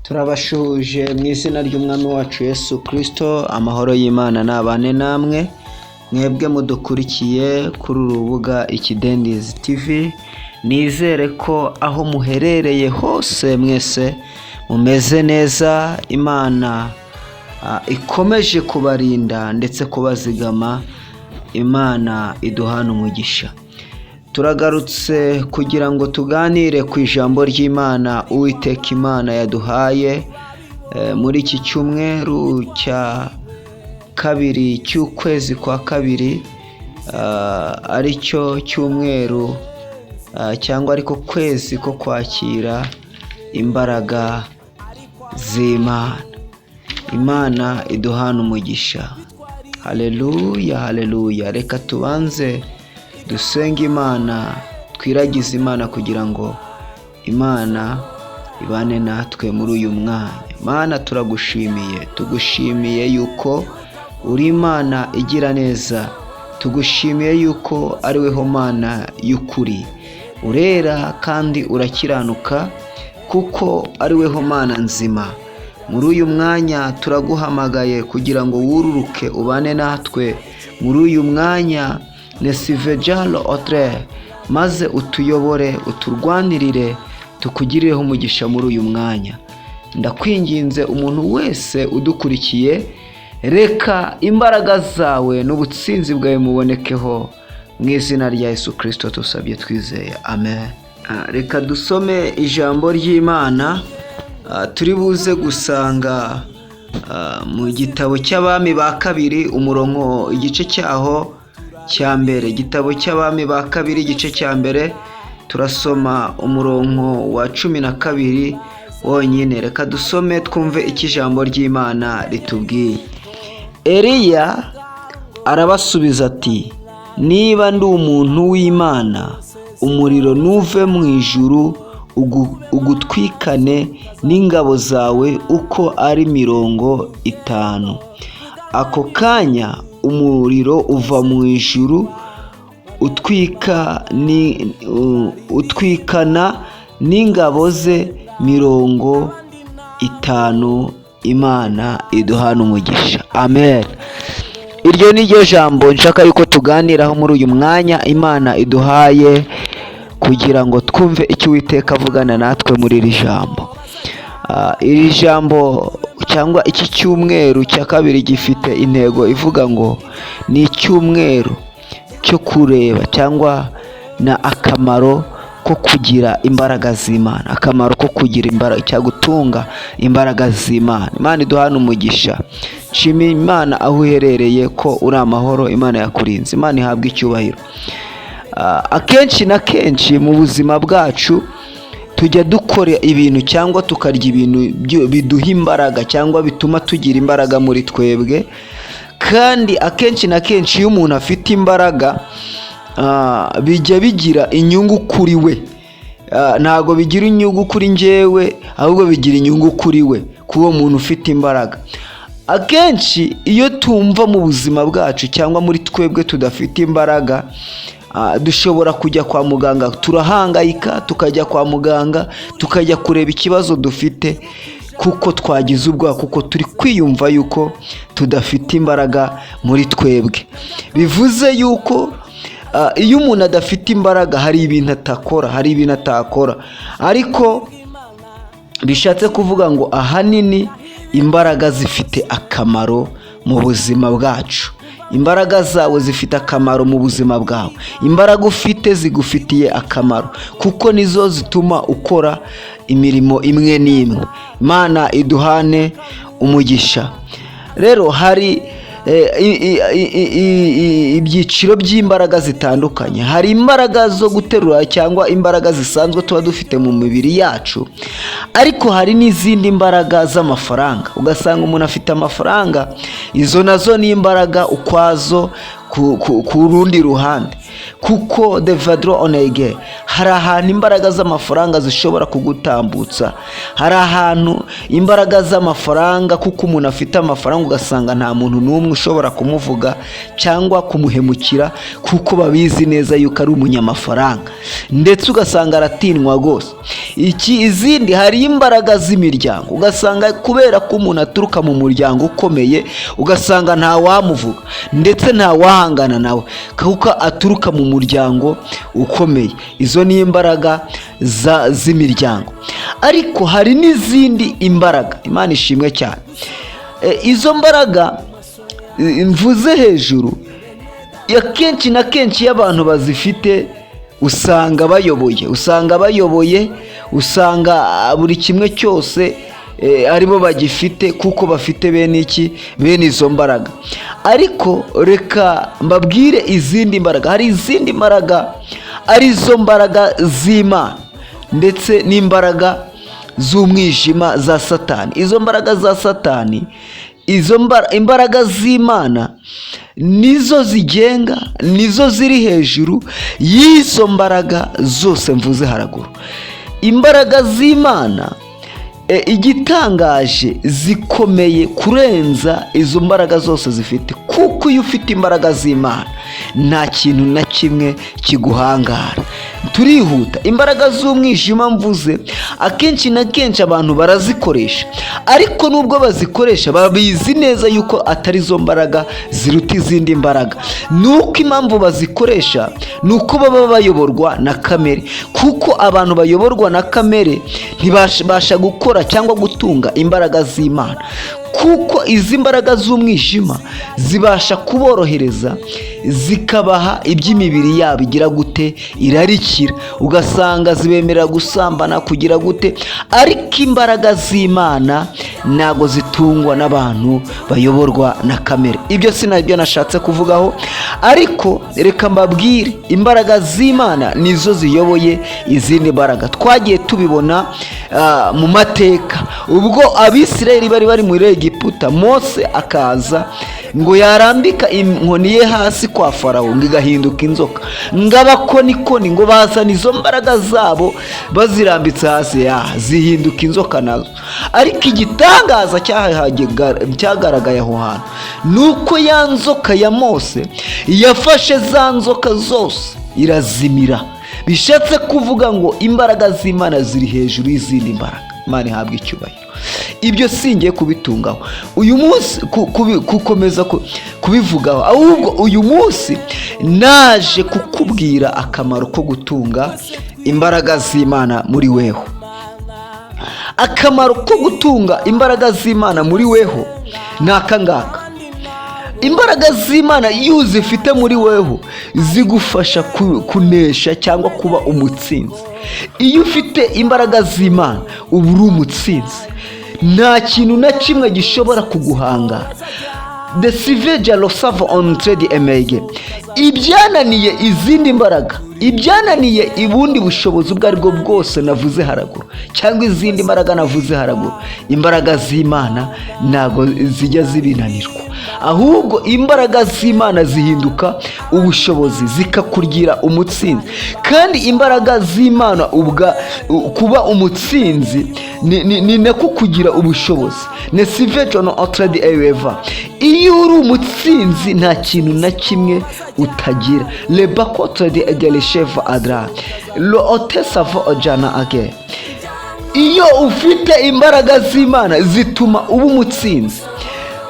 Turabashuje mu izina ry'umwami wacu Yesu Kristo, amahoro y'Imana nabane namwe mwebwe mudukurikiye kuri urubuga Ikidendizi TV. Nizere ko aho muherereye hose mwese mumeze neza, Imana ikomeje kubarinda ndetse kubazigama, Imana iduhana umugisha. Turagarutse kugira ngo tuganire ku ijambo ry'Imana Uwiteka Imana yaduhaye muri iki cyumweru cya kabiri cy'ukwezi kwa kabiri, aricyo cyumweru cyangwa ariko kwezi ko kwakira imbaraga z'Imana. Imana iduhana umugisha. Haleluya, haleluya. Reka tubanze dusenge Imana, twiragize Imana kugira ngo Imana ibane natwe muri uyu mwanya. Mana, tugushimiye yuko uri Imana igira neza, tugushimiye yuko ari weho Mana y'ukuri, urera kandi urakiranuka kuko ari weho Mana nzima. Muri uyu mwanya turaguhamagaye kugira ngo wururuke ubane natwe muri uyu mwanya, nesivejalo otre, maze utuyobore, uturwanirire, tukugirireho umugisha muri uyu mwanya. Ndakwinginze umuntu wese udukurikiye, reka imbaraga zawe n'ubutsinzi bwawe mubonekeho, mu izina rya Yesu Kristo tusabye twizeye, amen. Reka dusome ijambo ry'Imana. Turi buze gusanga mu gitabo cy'abami ba kabiri umurongo igice cyaho cya mbere. Igitabo cy'abami ba kabiri igice cya mbere turasoma umurongo wa 12 wonyine. Reka dusome twumve iki ijambo ry'Imana ritubwiye. Eliya arabasubiza ati, niba ndi umuntu w'Imana, umuriro nuve mu ijuru ugutwikane n'ingabo zawe uko ari 50. Ako kanya umuriro uva mu ijuru utwikana n'ingabo ze 50. Imana iduhana umugisha, amen. Iryo ni ryo jambo nshaka yuko tuganiraho muri uyu mwanya Imana iduhaye, kugira ngo twumve icyo Uwiteka avugana natwe muri iri jambo. Iri jambo cyangwa iki cyumweru cya kabiri gifite intego ivuga ngo ni icyumweru cyo kureba cyangwa na akamaro ko kugira imbaraga z'Imana, akamaro ko kugira imbaraga, cyagutunga imbaraga z'Imana. Imana iduhana umugisha. Nshima Imana aho uherereye ko uri amahoro, Imana yakurinze, Imana ihabwa icyubahiro. Akenshi na kenshi mu buzima bwacu tujya dukora ibintu cyangwa tukarya ibintu biduha imbaraga cyangwa bituma tugira imbaraga muri twebwe, kandi akenshi na kenshi iyo umuntu afite imbaraga bijya bigira inyungu kuri we. Ntago bigira inyungu kuri njyewe, ahubwo bigira inyungu kuri we, kuwo muntu ufite imbaraga. Akenshi iyo tumva mu buzima bwacu cyangwa muri twebwe tudafite imbaraga, dushobora kujya kwa muganga, turahangayika, tukajya kwa muganga, tukajya kureba ikibazo dufite, kuko twagize ubwoba, kuko turi kwiyumva yuko tudafite imbaraga muri twebwe. Bivuze yuko iyo umuntu adafite imbaraga hari ibintu atakora, ariko bishatse kuvuga ngo ahanini imbaraga zifite akamaro mu buzima bwacu. Imbaraga zawe zifite akamaro mu buzima bwawe. Imbaraga ufite zigufitiye akamaro, kuko nizo zituma ukora imirimo imwe n'imwe. Imana iduhane umugisha. Rero hari ibyiciro by'imbaraga zitandukanye. Hari imbaraga zo guterura cyangwa imbaraga zisanzwe tuba dufite mu mibiri yacu, ariko hari n'izindi mbaraga z'amafaranga. Ugasanga umuntu afite amafaranga, izo nazo ni imbaraga ukwazo ku rundi ruhande, kuko de vadro onege, hari ahantu imbaraga z'amafaranga zishobora kugutambutsa, hari ahantu imbaraga z'amafaranga, kuko umuntu afite amafaranga ugasanga nta muntu n'umwe ushobora kumuvuga cyangwa kumuhemukira kuko babizi neza yuko ari umunyamafaranga, ndetse ugasanga aratinwa rwose. Izindi hari imbaraga z'imiryango, ugasanga kubera ko umuntu aturuka mu muryango ukomeye ugasanga nta wamuvuga ndetse nta wahangana nawe kuko aturuka mu muryango ukomeye. Izo ni imbaraga z'imiryango. Ariko hari n'izindi imbaraga, Imana ishimwe cyane. Izo mbaraga mvuze hejuru, akenshi na kenshi iyo abantu bazifite usanga bayoboye, usanga buri kimwe cyose aribo bagifite kuko bafite bene izo mbaraga. Ariko reka mbabwire izindi mbaraga. Hari izindi mbaraga arizo mbaraga z'Imana ndetse n'imbaraga z'umwijima za Satani. Izo mbaraga za Satani, imbaraga z'Imana nizo zigenga, nizo ziri hejuru y'izo mbaraga zose mvuze haraguru. Imbaraga z'Imana igitangaje zikomeye kurenza izo mbaraga zose zifite, kuko iyo ufite imbaraga z'Imana nta kintu na kimwe kiguhangara. Turihuta. Imbaraga z'umwijima mvuze akenshi na kenshi abantu barazikoresha, ariko nubwo bazikoresha babizi neza yuko atari zo mbaraga ziruta izindi mbaraga. Nuko impamvu bazikoresha nuko baba bayoborwa na kamere, kuko abantu bayoborwa na kamere ntibasha gukora cyangwa gutunga imbaraga z'Imana, kuko izi mbaraga z'umwijima zibasha kuborohereza zikabaha iby'imibiri yabo igira gute, irarikira, ugasanga zibemerera gusambana kugira gute. Ariko imbaraga z'Imana ntago zitungwa n'abantu bayoborwa na kamere. Ibyo sinabyo nashatse kuvugaho, ariko reka mbabwire imbaraga z'Imana nizo ziyoboye izindi mbaraga. Twagiye tubibona mu mateka, ubwo Abisirayeli bari muri Egiputa, Mose akaza ngo yarambika inkoni ye hasi kwa Farawo ngo igahinduka inzoka, ng'abakonikoni ngo bazana izo mbaraga zabo bazirambitse hasi, zihinduka inzoka nazo. Ariko igitangaza cyagaragaye aho hantu nuko ya nzoka ya Mose yafashe za nzoka zose irazimira. Bishatse kuvuga ngo imbaraga z'Imana ziri hejuru y'izindi mbaraga. Imana ihabwa icyubahiro. Ibyo singiye kubitungaho uyu munsi, kukomeza kubivugaho, ahubwo uyu munsi naje kukubwira akamaro ko gutunga imbaraga z'Imana muri weho. Akamaro ko gutunga imbaraga z'Imana muri weho ni akangaka. Imbaraga z'Imana iyo uzifite muri weho zigufasha kunesha cyangwa kuba umutsinzi. Iyo ufite imbaraga z'Imana uba uri umutsinzi, nta kintu na kimwe gishobora kuguhangara. The savage losava on trade emege. Ibyananiye izindi mbaraga, ibyananiye ibundi bushobozi ubwo aribwo bwose navuze haraguru, cyangwa izindi mbaraga navuze haraguru, imbaraga z'Imana ntago zijya zibinanirwa. Ahubwo imbaraga z'Imana zihinduka ubushobozi, zikakugira umutsinzi. Kandi imbaraga z'Imana kuba umutsinzi ni nako kugira ubushobozi. Ne sivejono otradi eva. Iyo uri umutsinzi nta kintu na kimwe utagira. Leba kotradi egelesheva adra. Lo otesava ojana age. Iyo ufite imbaraga z'Imana zituma uba umutsinzi.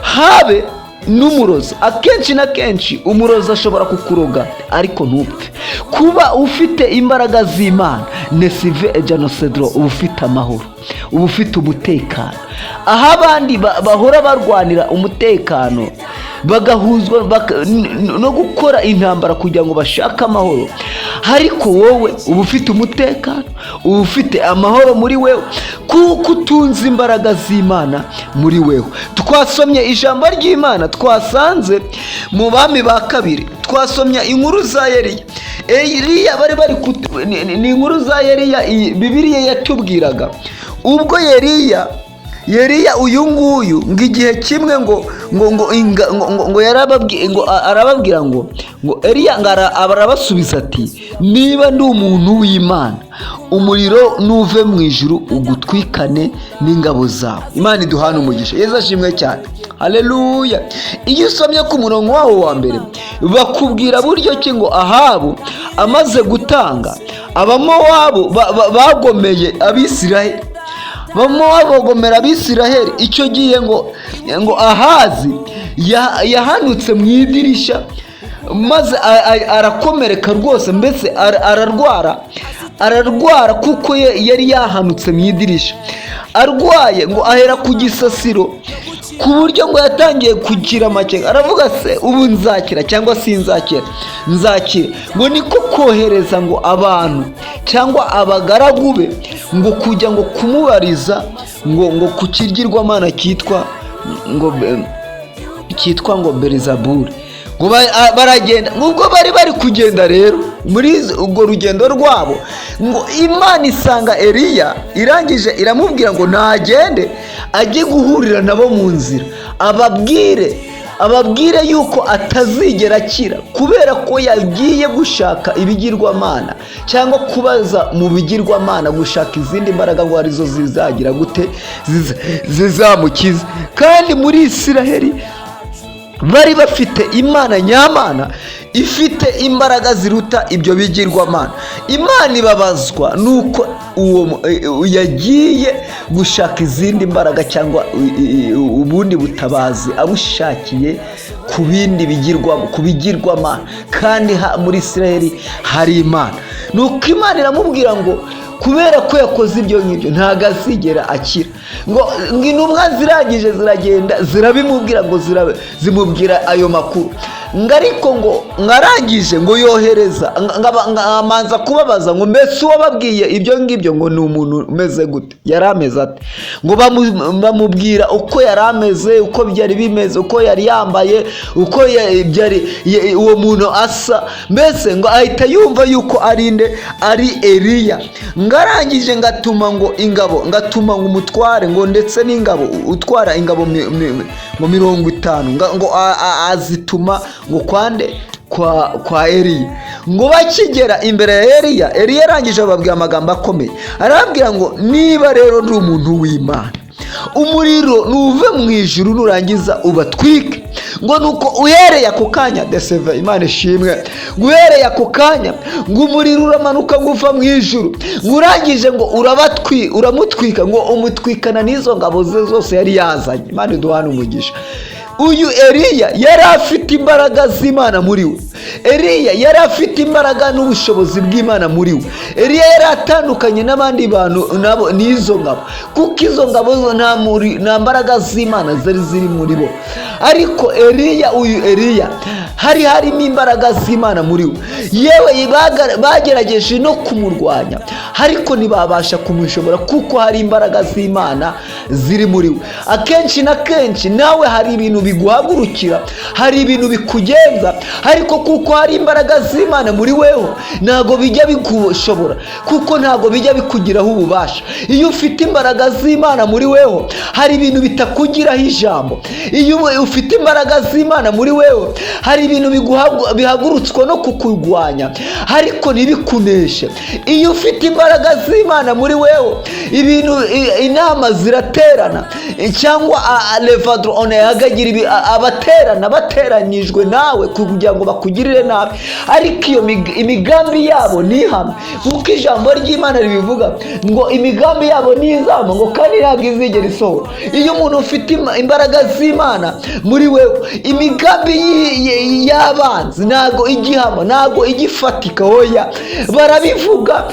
Habe n'umurozi. Akenshi na kenshi umurozi ashobora kukuroga ariko ntupfe. Kuba ufite imbaraga z'Imana, nesive ejanosedro, uba ufite amahoro, uba ufite umutekano. Aho abandi bahora barwanira umutekano bagahuzwa no gukora intambara kugira ngo bashake amahoro, ariko wowe uba ufite umutekano, uba ufite amahoro muri wewe kuko utunze imbaraga z'Imana muri wewe. Twasomye ijambo ry'Imana, twasanze mu Bami ba kabiri, twasomye inkuru za Eliya ni inkuru za Eliya Bibiliya yatubwiraga. Ubwo Eliya Eliya uyu nguyu ngo igihe kimwe ngo yarababwiye ngo arababwira ngo Eliya arabasubiza ati niba ndi umuntu w'Imana umuriro nuve mu ijuru ugutwikane n'ingabo zawe. Imana iduhane umugisha. Yesu ashimwe cyane. Haleluya. Iyo usomye ku murongo wawo wa mbere bakubwira buryo ki ngo Ahabu amaze gutanga abamowabu bagomeye Abisiraheli, bagomera Abisiraheli. Icyo gihe ngo Ahazi yahanutse mu idirisha maze arakomereka rwose, mbese ararwara kuko yari yahanutse mu idirisha arwaye, ngo ahera ku gisasiro ku buryo ngo yatangiye kugira amakenga, aravuga se ubu nzakira cyangwa sinzakira? Nzakira. Ngo niko kohereza ngo abantu cyangwa abagaragu be ngo kujya ngo kumubariza ngo ku kirgirwamana cyitwa ngo Belizabuli. Ngo baragenda, nubwo bari kugenda rero muri ubwo rugendo rwabo, ngo Imana isanga Eliya irangije iramubwira ngo nagende ajye guhurira nabo mu nzira, ababwire yuko atazigera akira kubera ko yagiye gushaka ibigirwamana cyangwa kubaza mu bigirwamana, gushaka izindi mbaraga ngo arizo zizagira gute zizamukiza. Kandi muri Isiraheli bari bafite Imana nyamana ifite imbaraga ziruta ibyo bigirwamana. Imana ibabazwa nuko uwo yagiye gushaka izindi mbaraga cyangwa ubundi butabazi abushakiye ku bindi bigirwamana, kandi muri Isiraheli hari Imana. Nuko Imana iramubwira ngo kubera ko yakoze ibyo ngibyo ntago azigera akira. Ngo intumwa zirangije ziragenda zirabimubwira ngo zimubwira ayo makuru, ngo ariko ngo ngarangije ngo yohereza ngamanza kubabaza ngo mbese uwababwiye ibyo ngibyo ngo ni umuntu umeze gute, yari ameze ate? Ngo bamubwira uko yari ameze, uko byari bimeze, uko yari yambaye, uko uwo muntu asa, mbese ngo ahita yumva yuko ari Eliya. Ngarangije ngatuma ngo ingabo, ngatuma ngo umutware ngo ndetse n'ingabo utwara ingabo ngo 50 ngo azituma ngo kwa Eliya. Ngo bakigera imbere ya Eliya arangije ababwira amagambo akomeye, arababwira ngo niba rero ndi umuntu w'Imana umuriro nuve mu ijuru nurangiza ubatwike. Ngo nuko uhereye ako kanya deseve, Imana ishimwe, ngo uhereye ako kanya ngo umuriro uramanuka ngo uva mu ijuru, ngo urangije ngo uramutwika, ngo umutwikana n'izo ngabo ze zose yari yazanye. Imana iduhane umugisha. Uyu Eliya yari afite imbaraga z'Imana muri we. Eliya yari afite imbaraga n'ubushobozi bw'Imana muri we. Eliya yari atandukanye n'abandi bantu nabo n'izo ngabo, kuko izo ngabo nta mbaraga z'Imana zari ziri muri bo. Ariko uyu Eliya harimo imbaraga z'Imana muri we. Yewe bagerageje no kumurwanya ariko ntibabasha kumushobora kuko hari imbaraga z'Imana ziri muri we. Akenshi na kenshi nawe hari ibintu biguhagurukira, hari ibintu bikugenza, ariko kuko hari imbaraga z'Imana muri weho ntago bijya bigushobora, kuko ntago bijya bikugiraho ububasha. Iyo ufite imbaraga z'Imana muri weho hari ibintu bitakugiraho ijambo. Iyo ufite imbaraga z'Imana muri weho hari ibintu bihagurutswa no kukurwanya ariko ntibikuneshe. Iyo ufite imbaraga z'Imana muri weho inama ziraterana, cyangwa levadro on yagagira bateranyijwe nawe kugira ngo bakugirire nabi, ariko iyo imigambi yabo ni hamwe, kuko ijambo ry'Imana ribivuga ngo imigambi yabo ni izama, ngo kandi ntabwo izigera isohora. Iyo umuntu ufite imbaraga z'Imana muri wewe, imigambi y'abanzi ntago igihama, ntago igifatika. Hoya barabivuga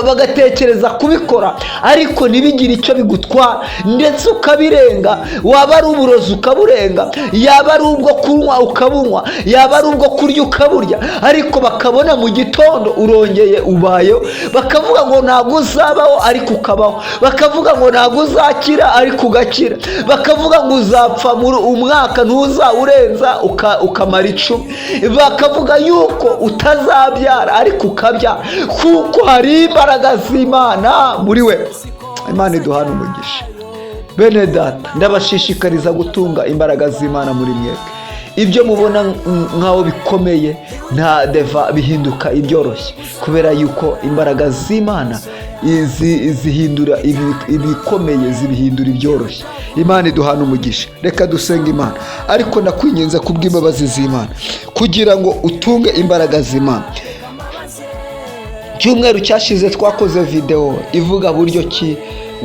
bagatekereza kubikora ariko ntibigire icyo bigutwara, ndetse ukabirenga. Waba ari uburozi ukaburenga, yaba ari ubwo kunywa ukabunywa, yaba ari ubwo kurya ukaburya, ariko bakabona mu gitondo urongeye ubayeho. Bakavuga ngo ntabwo uzabaho ariko ukabaho, bakavuga ngo ntabwo uzakira ariko ugakira, bakavuga ngo uzapfa umwaka ntuzawurenza ukamara 10, bakavuga yuko utazabyara ariko ukabyara, kuko hari imbaraga z'Imana muri we. Imana iduhane umugisha. Bene data, ndabashishikariza gutunga imbaraga z'Imana muri mwebwe. Ibyo mubona nkaho bikomeye nta deva bihinduka ibyoroshye, kubera yuko imbaraga z'Imana zihindura ibikomeye, zibihindura ibyoroshye. Imana iduhana umugisha. Reka dusenga Imana. Ariko ndakwinginze kubw'imbabazi z'Imana kugira ngo utunge imbaraga z'Imana. Cyumweru cyashize twakoze video ivuga buryo ki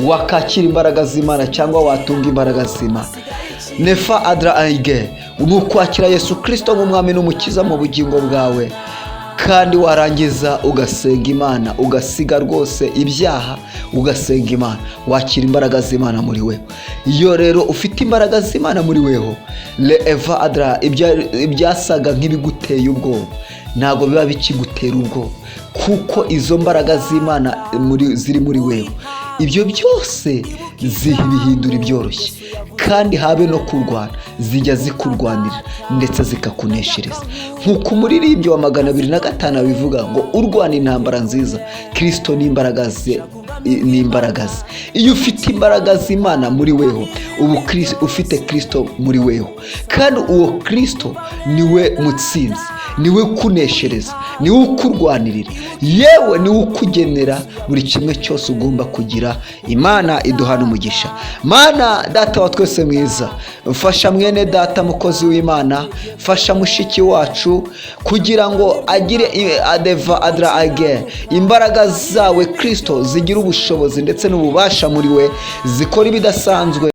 wakakira imbaraga z'Imana cyangwa watunga imbaraga z'Imana. Nefa adra aige, ukwakira Yesu Kristo nk'umwami n'umukiza mu bugingo bwawe, kandi warangiza ugasenga Imana, ugasiga rwose ibyaha, ugasenga Imana, wakira imbaraga z'Imana muri wewe. Iyo rero ufite imbaraga z'Imana muri wewe, le eva adra, ibyasaga nk'ibiguteye ubwoba ntabwo biba bikigutera ubwoba, kuko izo mbaraga z'Imana ziri muri wewe. Ibyo byose zibihindura ibyoroshye, kandi habe no kurwana, zijya zikurwanira ndetse zikakuneshereza. Nk'uko umuririmbyi wa 205 bivuga ngo urwana intambara nziza, Kristo n'imbaraga ze n'imbaraga ze. Iyo ufite imbaraga z'Imana muri weho, ubu ufite Kristo muri weho, kandi uwo Kristo niwe mutsinzi, niwe kuneshereza, niwe ukurwanirira, yewe niwe ukugenera buri kimwe cyose ugomba kugira. Imana iduhana umugisha. Mana data wa twese mwiza, mfasha mwene data mukozi w'Imana, fasha mushiki wacu kugira ngo agire adeva adra age, imbaraga zawe Kristo zigira ubushobozi ndetse n'ububasha muri we, zikora ibidasanzwe.